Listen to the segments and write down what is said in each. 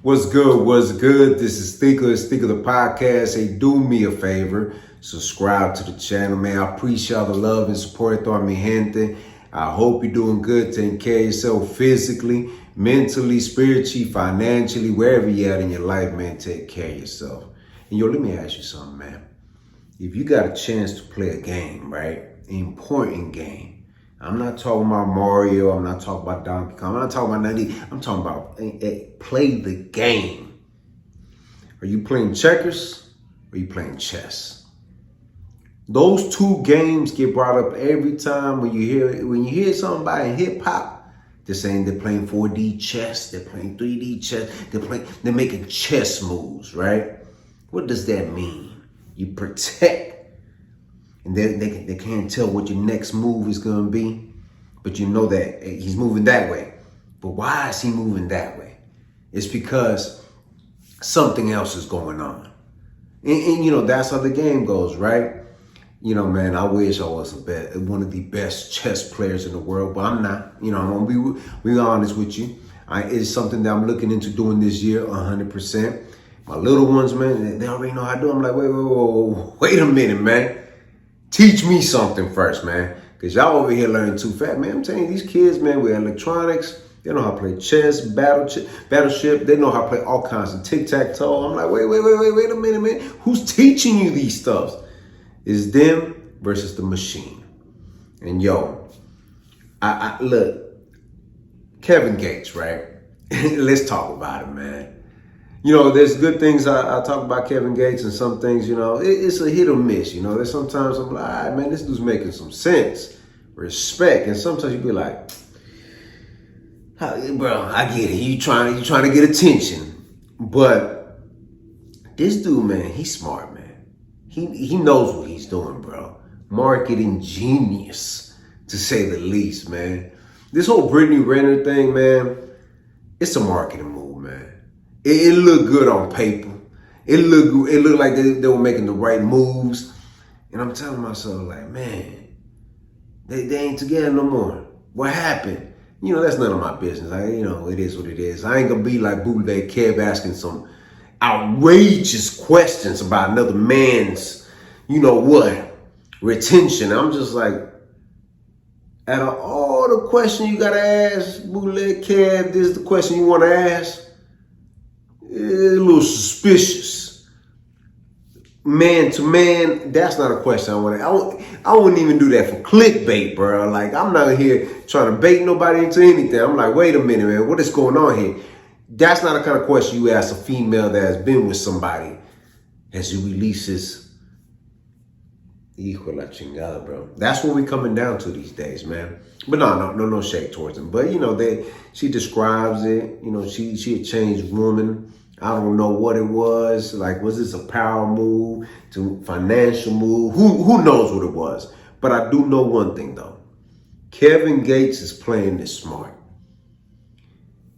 What's good? What's good? This is Speaker the podcast. Hey, do me a favor. Subscribe to the channel, man. I appreciate all the love and support toda mi gente. I hope you're doing good, taking care of yourself physically, mentally, spiritually, financially, wherever you're at in your life, man. Take care of yourself. And yo, let me ask you something, man. If you got a chance to play a game, right? An important game. I'm not talking about Mario. I'm not talking about Donkey Kong. I'm not talking about none of these. I'm talking about play the game. Are you playing checkers or are you playing chess? Those two games get brought up every time when you hear something about hip hop. They're saying they're playing 4D chess. They're playing 3D chess. They're making chess moves, right? What does that mean? You protect. And they can't tell what your next move is going to be. But you know that he's moving that way. But why is he moving that way? It's because something else is going on. And you know, that's how the game goes, right? You know, man, I wish I was one of the best chess players in the world. But I'm not. You know, I'm going to be honest with you. It's something that I'm looking into doing this year 100%. My little ones, man, they already know how to do it. I'm like, wait a minute, man. Teach me something first, man. Because y'all over here learning too fast, man. I'm telling you, these kids, man, with electronics, they know how to play chess, battleship. They know how to play all kinds of tic-tac-toe. I'm like, wait a minute, man. Who's teaching you these stuff? It's them versus the machine. And yo, I look, Kevin Gates, right? Let's talk about it, man. You know, there's good things I talk about Kevin Gates, and some things, you know, it's a hit or miss. You know, there's sometimes I'm like, all right, man, this dude's making some sense, respect. And sometimes you be like, bro, I get it. You trying to get attention. But this dude, man, he's smart, man. He knows what he's doing, bro. Marketing genius, to say the least, man. This whole Brittany Renner thing, man, it's a marketing move, man. It looked good on paper. It looked like they were making the right moves. And I'm telling myself, like, man, they ain't together no more. What happened? You know, that's none of my business. You know, it is what it is. I ain't gonna be like Bootleg Kev asking some outrageous questions about another man's, you know what, retention. I'm just like, out of all the questions you gotta ask, Bootleg Kev, this is the question you wanna ask? A little suspicious. Man to man, that's not a question I want to. I wouldn't even do that for clickbait, bro. Like, I'm not here trying to bait nobody into anything. I'm like, wait a minute, man, what is going on here? That's not the kind of question you ask a female that has been with somebody as you release this. Hijo la chingada, bro. That's what we coming down to these days, man. But no shade towards them. But you know, she describes it. You know, she a changed woman. I don't know what it was. Like, was this a power move to financial move? Who knows what it was? But I do know one thing though. Kevin Gates is playing this smart.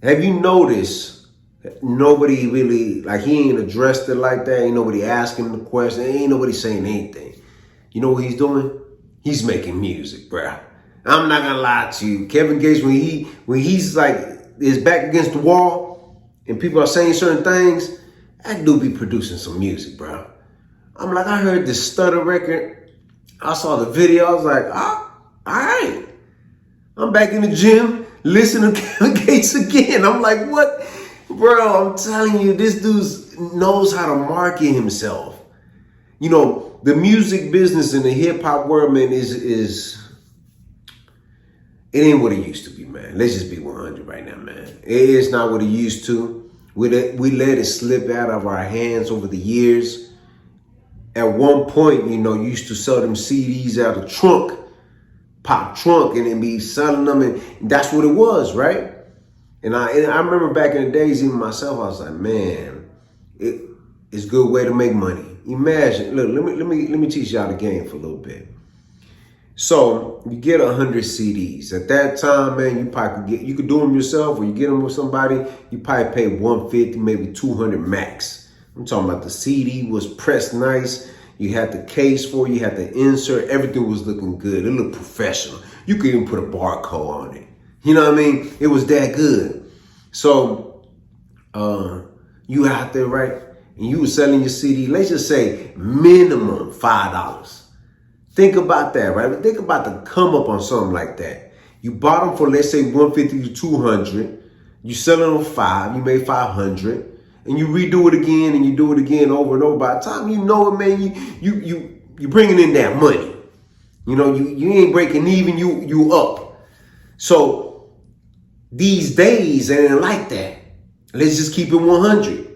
Have you noticed that nobody really, like, he ain't addressed it like that? Ain't nobody asking him the question. Ain't nobody saying anything. You know what he's doing? He's making music, bruh. I'm not gonna lie to you. Kevin Gates, when he's like his back against the wall and people are saying certain things, that dude be producing some music, bro. I'm like, I heard this Stutter record. I saw the video. I was like, all right. I'm back in the gym listening to Kevin Gates again. I'm like, what? Bro, I'm telling you, this dude knows how to market himself. You know, the music business in the hip hop world, man, is it ain't what it used to be, man. Let's just be 100 right now, man. It's not what it used to. We let it slip out of our hands over the years. At one point, you know, you used to sell them CDs out of trunk, pop trunk, and then be selling them, and that's what it was, right? And I remember back in the days, even myself, I was like, man, it's a good way to make money. Imagine, look, let me teach y'all the game for a little bit. So you get 100 CDs. At that time, man, you could do them yourself, or you get them with somebody. You probably pay 150, maybe 200 max. I'm talking about the CD was pressed nice. You had the case for it, you had the insert. Everything was looking good. It looked professional. You could even put a barcode on it. You know what I mean? It was that good. So You out there, right? And you were selling your CD, let's just say minimum $5. Think about that, right? Think about the come up on something like that. You bought them for, let's say, 150 to 200. You selling them 5, you made 500. And you redo it again and you do it again over and over. By the time you know it, man, you bringing in that money. You know, you ain't breaking even, you up. So these days, it ain't like that. Let's just keep it 100.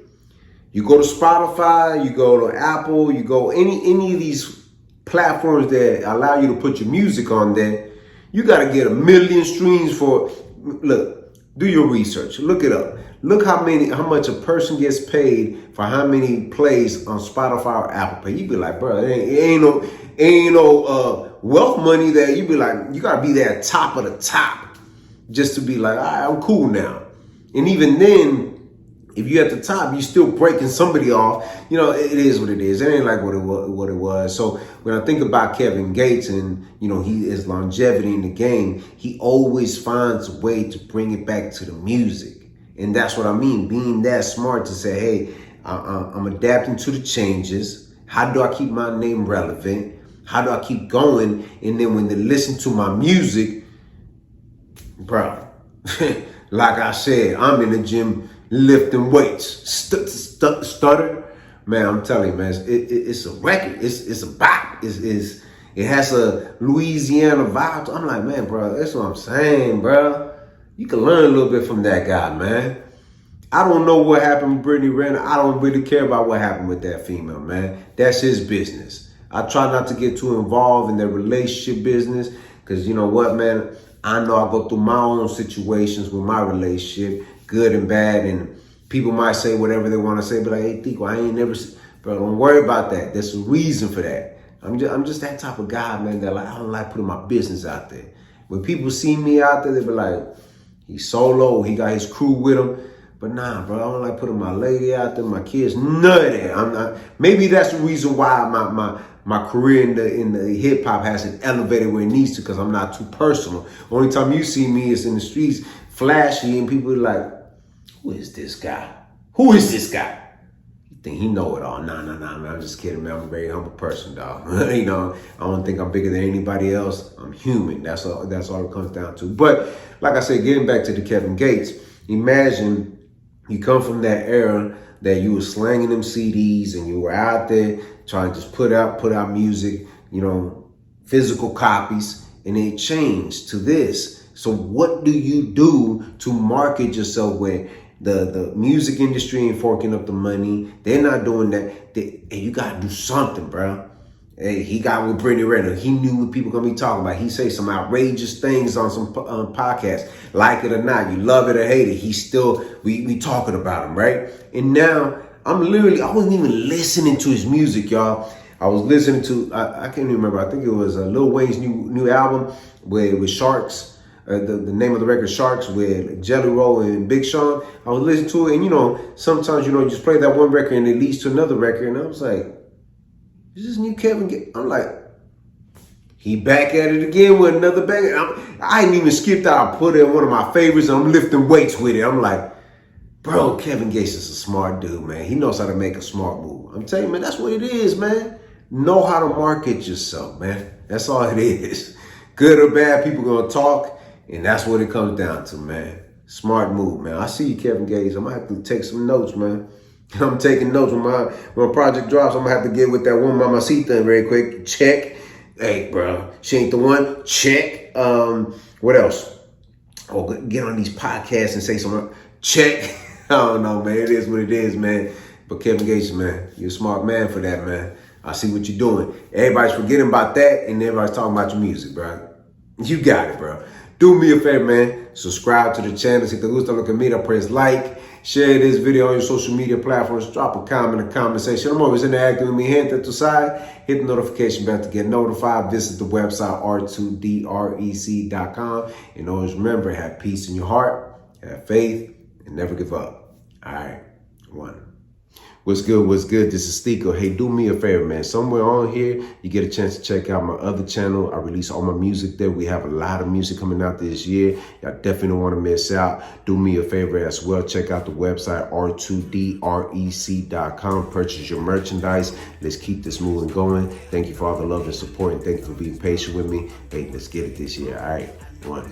You go to Spotify, you go to Apple, you go any of these platforms that allow you to put your music on there. You got to get 1 million streams for, look, do your research. Look it up. Look how much a person gets paid for how many plays on Spotify or Apple Pay. You be like, bro, it ain't no wealth money there. You be like, you got to be there at top of the top just to be like, all right, I'm cool now. And even then, if you're at the top, you're still breaking somebody off. You know, it is what it is. It ain't like what it was. So when I think about Kevin Gates and, you know, his longevity in the game, he always finds a way to bring it back to the music. And that's what I mean, being that smart to say, hey, I'm adapting to the changes. How do I keep my name relevant? How do I keep going? And then when they listen to my music, bro, like I said, I'm in the gym lifting weights, stutter, man. I'm telling you, man, it's a record. It's a bop. It has a Louisiana vibe. I'm like, man, bro, that's what I'm saying, bro. You can learn a little bit from that guy, man. I don't know what happened with Brittany Renner. I don't really care about what happened with that female, man. That's his business. I try not to get too involved in their relationship business because you know what, man. I know I go through my own situations with my relationship, good and bad, and people might say whatever they want to say, but like, hey, Tico, I ain't never, bro, don't worry about that. There's a reason for that. I'm just that type of guy, man, that like, I don't like putting my business out there. When people see me out there, they be like, he's solo, he got his crew with him. But nah, bro, I don't like putting my lady out there, my kids, none of that. I'm not. Maybe that's the reason why my career in the hip hop hasn't elevated where it needs to, because I'm not too personal. Only time you see me is in the streets, flashy, and people are like, who is this guy? Who is this guy? You think he know it all? Nah, man. I'm just kidding, man. I'm a very humble person, dog. You know, I don't think I'm bigger than anybody else. I'm human. That's all it comes down to. But like I said, getting back to the Kevin Gates, imagine you come from that era that you were slanging them CDs and you were out there trying to just put out music, you know, physical copies, and it changed to this. So what do you do to market yourself where the music industry ain't forking up the money? They're not doing that. Hey, you got to do something, bro. Hey, he got with Brittany Renner. He knew what people gonna be talking about. He say some outrageous things on some podcasts. Like it or not, you love it or hate it, he still, we talking about him, right? And now, I wasn't even listening to his music, y'all. I was listening to, I can't even remember, I think it was Lil Wayne's new album with Sharks. The name of the record, Sharks, with Jelly Roll and Big Sean. I was listening to it, and you know, sometimes, you know, you just play that one record and it leads to another record, and I was like, is this new Kevin Gates? I'm like, he back at it again with another bang. I ain't even skipped out. I put it in one of my favorites, and I'm lifting weights with it. I'm like, bro, Kevin Gates is a smart dude, man. He knows how to make a smart move. I'm telling you, man, that's what it is, man. Know how to market yourself, man. That's all it is. Good or bad, people gonna talk, and that's what it comes down to, man. Smart move, man. I see you, Kevin Gates. I'm gonna have to take some notes, man. I'm taking notes when my project drops. I'm gonna have to get with that one mamacita very quick. Check. Hey, bro, she ain't the one. Check. What else? Oh, get on these podcasts and say something. Check. I don't know, man. It is what it is, man. But Kevin Gates, man, you're a smart man for that, man. I see what you're doing. Everybody's forgetting about that, and everybody's talking about your music, bro. You got it, bro. Do me a favor, man. Subscribe to the channel. Si te gusta lo que mira, press like. Share this video on your social media platforms. Drop a comment in the comment section. I'm always interacting with me. Gente, tu sabes. Hit the notification bell to get notified. Visit the website r2drec.com. And always remember, have peace in your heart, have faith, and never give up. All right. 1. What's good? What's good? This is Stico. Hey, do me a favor, man. Somewhere on here, you get a chance to check out my other channel. I release all my music there. We have a lot of music coming out this year. Y'all definitely don't want to miss out. Do me a favor as well. Check out the website, r2drec.com. Purchase your merchandise. Let's keep this moving going. Thank you for all the love and support, and thank you for being patient with me. Hey, let's get it this year. All right, one.